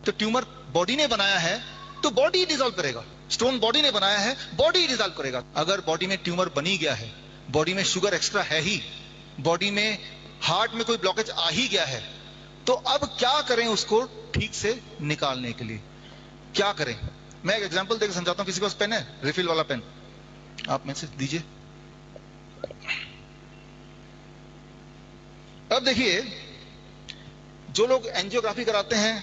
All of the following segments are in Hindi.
तो ट्यूमर बॉडी ने बनाया है तो बॉडी डिसॉल्व करेगा। स्टोन बॉडी ने बनाया है, बॉडी डिसॉल्व करेगा। अगर बॉडी में ट्यूमर बनी गया है, बॉडी में शुगर एक्स्ट्रा है ही, बॉडी में हार्ट में कोई ब्लॉकेज आ ही गया है, तो अब क्या करें उसको ठीक से निकालने के लिए? क्या करें? मैं एक एग्जांपल देकर समझाता हूं। किसी के पास पेन है? रिफिल वाला पेन आप में से दीजिए। अब देखिए, जो लोग एंजियोग्राफी कराते हैं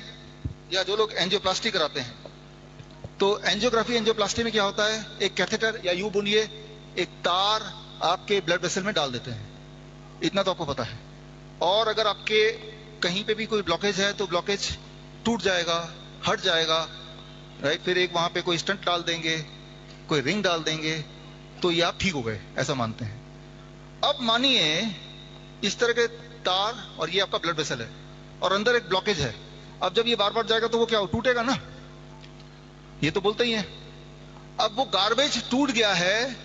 या जो लोग एंजियोप्लास्टी कराते हैं, तो एंजियोग्राफी एंजियोप्लास्टी में क्या होता है, एक कैथेटर या यूं बोलिए एक तार आपके ब्लड वेसल में डाल देते हैं, इतना तो आपको पता है। और अगर आपके कहीं पे भी कोई ब्लॉकेज है तो ब्लॉकेज टूट जाएगा, हट जाएगा, राइट। फिर एक वहां पे कोई स्टंट डाल देंगे, कोई रिंग डाल देंगे, तो ये आप ठीक हो गए, ऐसा मानते हैं। अब मानिए इस तरह के तार और ये आपका ब्लड वेसल है और अंदर एक ब्लॉकेज है। अब जब ये बार बार जाएगा तो वो क्या हो, टूटेगा ना, ये तो बोलते ही है। अब वो गार्बेज टूट गया है,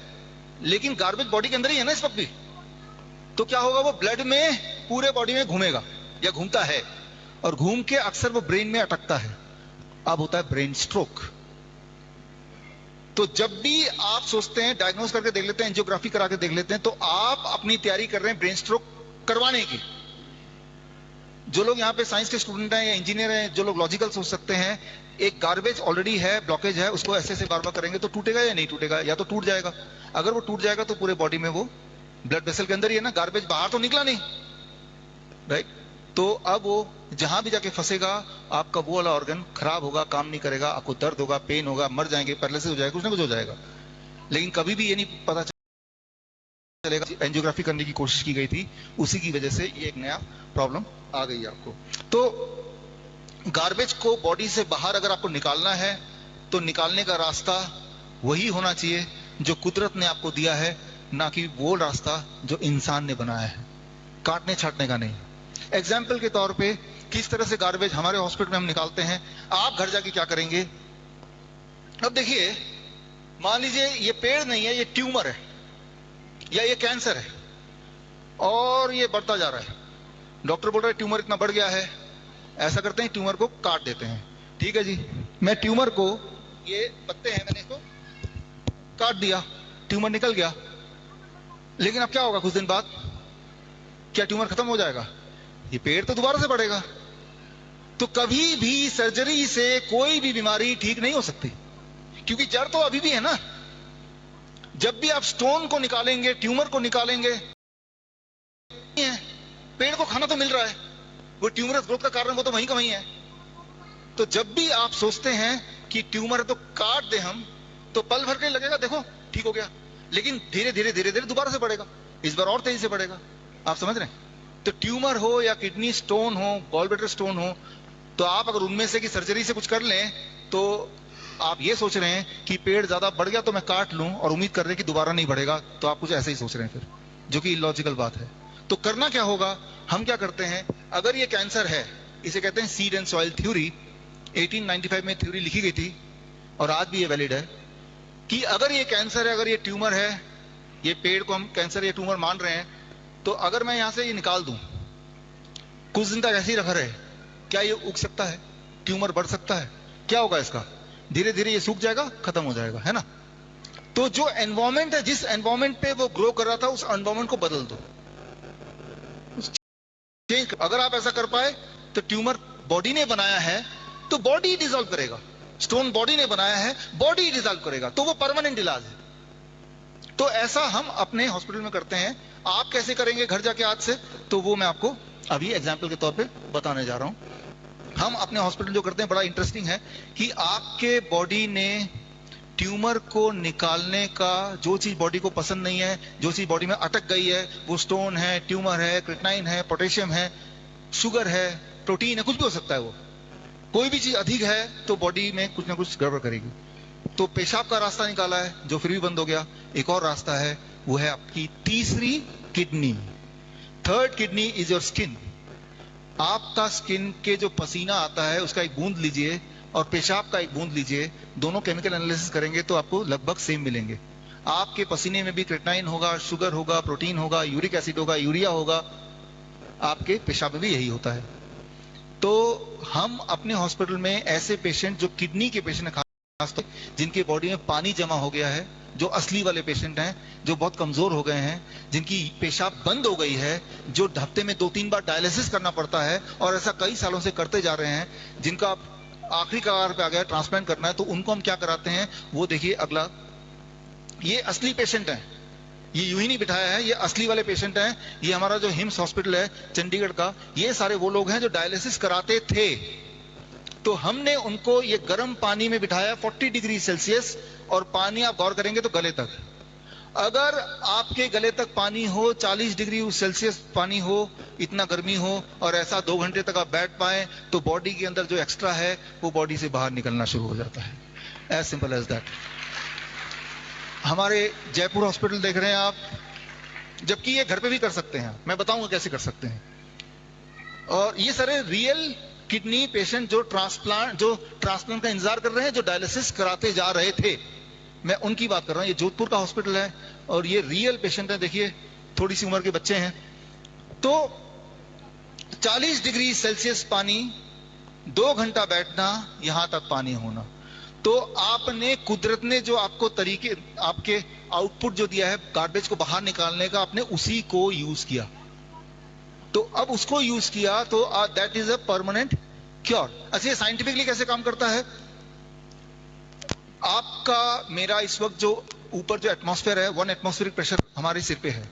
लेकिन गार्बेज बॉडी के अंदर ही है ना इस वक्त भी, तो क्या होगा, वो ब्लड में पूरे बॉडी में घूमेगा या घूमता है, और घूम के अक्सर वो ब्रेन में अटकता है। अब होता है ब्रेन स्ट्रोक। तो जब भी आप सोचते हैं, डायग्नोस करके देख लेते हैं, एंजियोग्राफी करा के देख लेते हैं, तो आप अपनी तैयारी कर रहे हैं ब्रेन स्ट्रोक करवाने की। जो लोग यहाँ पे साइंस के स्टूडेंट हैं या इंजीनियर हैं, जो लोग लॉजिकल सोच सकते हैं, एक गार्बेज ऑलरेडी है, ब्लॉकेज है, उसको ऐसे ऐसे बार बार करेंगे तो टूटेगा या नहीं टूटेगा? या तो टूट जाएगा। अगर वो टूट जाएगा तो पूरे बॉडी में वो ब्लड वेसल के अंदर ही है ना, गार्बेज बाहर तो निकला नहीं, राइट। तो अब वो जहां भी जाके फंसेगा, आपका वो वाला ऑर्गन खराब होगा, काम नहीं करेगा, आपको दर्द होगा, पेन होगा, मर जाएंगे, पैरालिसिस हो जाएगा, कुछ ना कुछ हो जाएगा। लेकिन कभी भी ये नहीं पता चलेगा एंजियोग्राफी करने की कोशिश की गई थी, उसी की वजह से ये एक नया प्रॉब्लम आ गई आपको। तो गार्बेज को बॉडी से बाहर अगर आपको निकालना है तो निकालने का रास्ता वही होना चाहिए जो कुदरत ने आपको दिया है, ना कि वो रास्ता जो इंसान ने बनाया है, काटने छाटने का नहीं। एग्जाम्पल के तौर पे किस तरह से गार्बेज हमारे हॉस्पिटल में हम निकालते हैं, आप घर जाके क्या करेंगे। अब देखिए, मान लीजिए ये पेड़ नहीं है, ये ट्यूमर है या ये कैंसर है और ये बढ़ता जा रहा है। डॉक्टर बोल रहा है ट्यूमर इतना बढ़ गया है, ऐसा करते हैं ट्यूमर को काट देते हैं। ठीक है जी, मैं ट्यूमर को, ये पत्ते हैं, मैंने इसको काट दिया, ट्यूमर निकल गया। लेकिन अब क्या होगा कुछ दिन बाद, क्या ट्यूमर खत्म हो जाएगा? ये पेड़ तो दोबारा से बढ़ेगा। तो कभी भी सर्जरी से कोई भी बीमारी ठीक नहीं हो सकती, क्योंकि जड़ तो अभी भी है ना। जब भी आप स्टोन को निकालेंगे, ट्यूमर को निकालेंगे, पेड़ को खाना तो मिल रहा है, वो ट्यूमरस ग्रोथ का कारण वो तो वहीं का वहीं है। तो जब भी आप सोचते हैं कि ट्यूमर है तो काट दे हम, तो पल भर के लगेगा देखो ठीक हो गया, लेकिन धीरे धीरे धीरे धीरे दोबारा से बढ़ेगा, इस बार और तेजी से बढ़ेगा। आप समझ रहे हैं? तो ट्यूमर हो या किडनी स्टोन हो, गॉल ब्लैडर स्टोन हो, तो आप अगर उनमें से की सर्जरी से कुछ कर लें, तो आप ये सोच रहे हैं कि पेड़ ज्यादा बढ़ गया तो मैं काट लूं और उम्मीद कर रहे हैं कि दोबारा नहीं बढ़ेगा, तो आप कुछ ऐसे ही सोच रहे हैं फिर, जो कि इलॉजिकल बात है। तो करना क्या होगा, हम क्या करते हैं, अगर ये कैंसर है, इसे कहते हैं सीड एंड सॉइल थ्योरी, 1895 में थ्योरी लिखी गई थी और आज भी ये वैलिड है, कि अगर ये कैंसर है, अगर ये ट्यूमर है, ये पेड़ को हम कैंसर या ट्यूमर मान रहे हैं, तो अगर मैं यहां से ये निकाल दूं, कुछ दिन तक ऐसे ही रखा रहे, क्या ये उग सकता है? ट्यूमर बढ़ सकता है? क्या होगा इसका? धीरे धीरे ये सूख जाएगा, खत्म हो जाएगा, है ना। तो जो एनवायरमेंट है, जिस एनवायरमेंट पे वो ग्रो कर रहा था, उस एनवायरमेंट को बदल दो, चेंज। अगर आप ऐसा कर पाए तो ट्यूमर बॉडी ने बनाया है तो बॉडी डिसॉल्व करेगा, स्टोन बॉडी ने बनाया है, बॉडी डिसॉल्व करेगा, तो वो परमानेंट इलाज है। तो ऐसा हम अपने हॉस्पिटल में करते हैं। आप कैसे करेंगे घर जाके आज से, तो वो मैं आपको अभी एग्जाम्पल के तौर पे बताने जा रहा हूं। हम अपने हॉस्पिटल जो करते हैं, बड़ा इंटरेस्टिंग है कि आपके बॉडी ने ट्यूमर को निकालने का, जो चीज बॉडी को पसंद नहीं है, जो चीज बॉडी में अटक गई है, वो स्टोन है, ट्यूमर है, क्रिएटिनिन है, पोटेशियम है, शुगर है, प्रोटीन है, कुछ भी हो सकता है। वो कोई भी चीज अधिक है तो बॉडी में कुछ ना कुछ गड़बड़ करेगी। तो पेशाब का रास्ता निकाला है जो फिर भी बंद हो गया। एक और रास्ता है, वो है आपकी तीसरी kidney. Third kidney is your skin. आपका स्किन के जो पसीना आता है उसका एक बूंद लीजिए और पेशाब का एक बूंद लीजिए, दोनों केमिकल एनालिसिस करेंगे तो आपको लगभग सेम मिलेंगे। आपके पसीने में भी क्रिएटिनिन होगा, शुगर होगा, प्रोटीन होगा, यूरिक एसिड होगा, यूरिया होगा, आपके पेशाब में भी यही होता है। तो हम अपने हॉस्पिटल में ऐसे पेशेंट जो किडनी के पेशेंट हैं, खासतौर जिनके बॉडी में पानी जमा हो गया है, जो असली वाले पेशेंट हैं, जो बहुत कमजोर हो गए हैं, जिनकी पेशाब बंद हो गई है, जो हफ्ते में 2-3 बार डायलिसिस करना पड़ता है और ऐसा कई सालों से करते जा रहे हैं, जिनका आखिरी कगार पे आ गया ट्रांसप्लांट करना है, तो उनको हम क्या कराते हैं वो देखिए अगला। ये असली पेशेंट है, ये यूं ही नहीं बिठाया है, ये असली वाले पेशेंट हैं। ये हमारा जो हिम्स हॉस्पिटल है चंडीगढ़ का, ये सारे वो लोग हैं जो डायलिसिस कराते थे। तो हमने उनको ये गर्म पानी में बिठाया 40 डिग्री सेल्सियस, और पानी आप गौर करेंगे तो गले तक। अगर आपके गले तक पानी हो, 40 डिग्री सेल्सियस पानी हो, इतना गर्मी हो, और ऐसा 2 घंटे तक आप बैठ पाए, तो बॉडी के अंदर जो एक्स्ट्रा है वो बॉडी से बाहर निकलना शुरू हो जाता है। As simple as that. हमारे जयपुर हॉस्पिटल देख रहे हैं आप, जबकि ये घर पे भी कर सकते हैं, मैं बताऊंगा कैसे कर सकते हैं। और ये सारे रियल किडनी पेशेंट जो ट्रांसप्लांट का इंतजार कर रहे हैं, जो डायलिसिस कराते जा रहे थे, मैं उनकी बात कर रहा हूं। ये जोधपुर का हॉस्पिटल है और ये रियल पेशेंट है। देखिए थोड़ी सी उम्र के बच्चे हैं। तो 40 डिग्री सेल्सियस पानी, 2 घंटा बैठना, यहां तक पानी होना। तो आपने, कुदरत ने जो आपको तरीके, आपके आउटपुट जो दिया है गार्बेज को बाहर निकालने का, आपने उसी को यूज किया। तो अब उसको यूज किया तो that is a permanent cure. अच्छा, ये साइंटिफिकली कैसे काम करता है? आपका, मेरा इस वक्त जो ऊपर जो एटमॉस्फेयर है, 1 एटमॉस्फेरिक प्रेशर हमारे सिर पे है,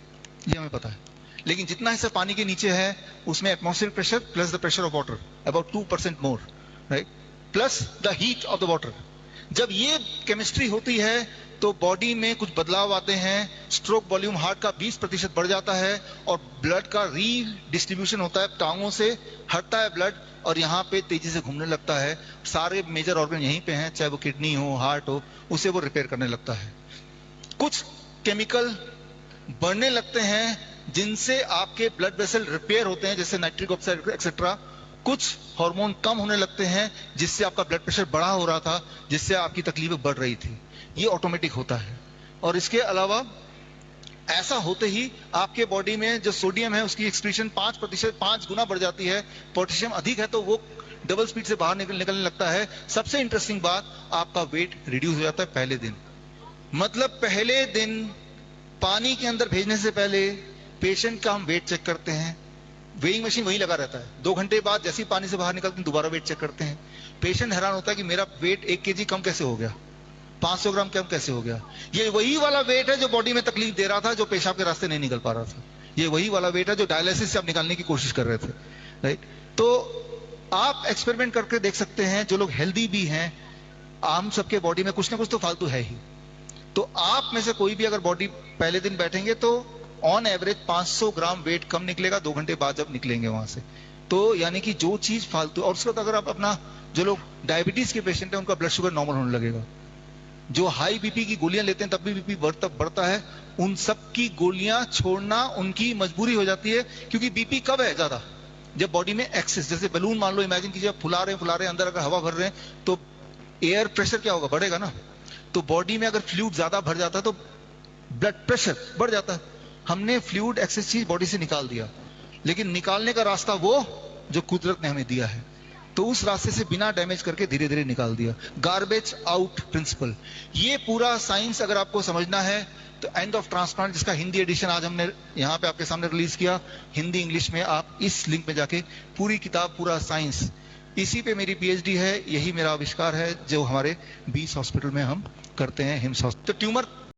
ये हमें पता है। लेकिन जितना हिस्सा पानी के नीचे है उसमें atmospheric pressure plus the pressure of water about 2% more, right, plus the heat of the water. जब ये केमिस्ट्री होती है तो बॉडी में कुछ बदलाव आते हैं। स्ट्रोक वॉल्यूम हार्ट का 20% बढ़ जाता है और ब्लड का रीडिस्ट्रीब्यूशन होता है, टांगों से हटता है ब्लड और यहाँ पे तेजी से घूमने लगता है। सारे मेजर ऑर्गन यहीं पे हैं, चाहे वो किडनी हो, हार्ट हो, उसे वो रिपेयर करने लगता है। कुछ केमिकल बढ़ने लगते हैं जिनसे आपके ब्लड वेसल रिपेयर होते हैं, जैसे नाइट्रिक ऑक्साइड एक्सेट्रा। कुछ हार्मोन कम होने लगते हैं जिससे आपका ब्लड प्रेशर बढ़ा हो रहा था, जिससे आपकी तकलीफें बढ़ रही थी। ये ऑटोमेटिक होता है। और इसके अलावा ऐसा होते ही आपके बॉडी में जो सोडियम है उसकी एक्सक्रीशन 5 गुना बढ़ जाती है। पोटेशियम अधिक है तो वो डबल स्पीड से बाहर निकलने लगता है। सबसे इंटरेस्टिंग बात, आपका वेट रिड्यूस हो जाता है पहले दिन। मतलब पहले दिन पानी के अंदर भेजने से पहले पेशेंट का हम वेट चेक करते हैं। वेइंग मशीन वहीं लगा रहता है। 2 घंटे बाद जैसे ही पानी से बाहर निकलते हैं दोबारा वेट चेक करते हैं। पेशेंट हैरान होता है कि मेरा वेट 1 kg कम कैसे हो गया, 500 ग्राम कम कैसे हो गया। ये वही वाला वेट है जो बॉडी में तकलीफ दे रहा था, जो पेशाब के रास्ते नहीं निकल पा रहा था। ये वही वाला वेट है जो डायलिसिस से आप निकालने की कोशिश कर रहे थे, राइट। तो आप एक्सपेरिमेंट करके देख सकते हैं। जो लोग हेल्दी भी हैं, हम सबके बॉडी में कुछ ना कुछ तो फालतू है ही। तो आप में से कोई भी अगर बॉडी पहले दिन बैठेंगे तो ऑन एवरेज 500 ग्राम वेट कम निकलेगा 2 घंटे बाद जब निकलेंगे वहां से। तो यानी कि जो चीज फालतू, और उसके बाद अगर आप अपना, जो लोग डायबिटीज के पेशेंट हैं उनका ब्लड शुगर नॉर्मल होने लगेगा। जो हाई बीपी की गोलियां लेते हैं तब भी बीपी बढ़ता है, उन सब की गोलियां छोड़ना उनकी मजबूरी हो जाती है। क्योंकि बीपी कब है ज्यादा? जब बॉडी में एक्सेस, जैसे बलून मान लो, इमेजिन कीजिए आप फुला रहे हैं अंदर अगर हवा भर रहे हैं तो एयर प्रेशर क्या होगा, बढ़ेगा ना। तो बॉडी में अगर फ्लूइड ज्यादा भर जाता है तो ब्लड प्रेशर बढ़ जाता है। हमने फ्लूइड एक्सेस चीज बॉडी से निकाल दिया, लेकिन निकालने का रास्ता वो जो कुदरत ने हमें दिया है, तो उस रास्ते से बिना डैमेज करके धीरे धीरे निकाल दिया। गार्बेज आउट प्रिंसिपल, ये पूरा साइंस अगर आपको समझना है तो एंड ऑफ ट्रांसप्लांट, जिसका हिंदी एडिशन आज हमने यहाँ पे आपके सामने रिलीज किया, हिंदी इंग्लिश में, आप इस लिंक में जाके पूरी किताब, पूरा साइंस, इसी पे मेरी पीएचडी है, यही मेरा आविष्कार है जो हमारे 20 हॉस्पिटल में हम करते हैं, हिम्स हॉस्पिटल। तो ट्यूमर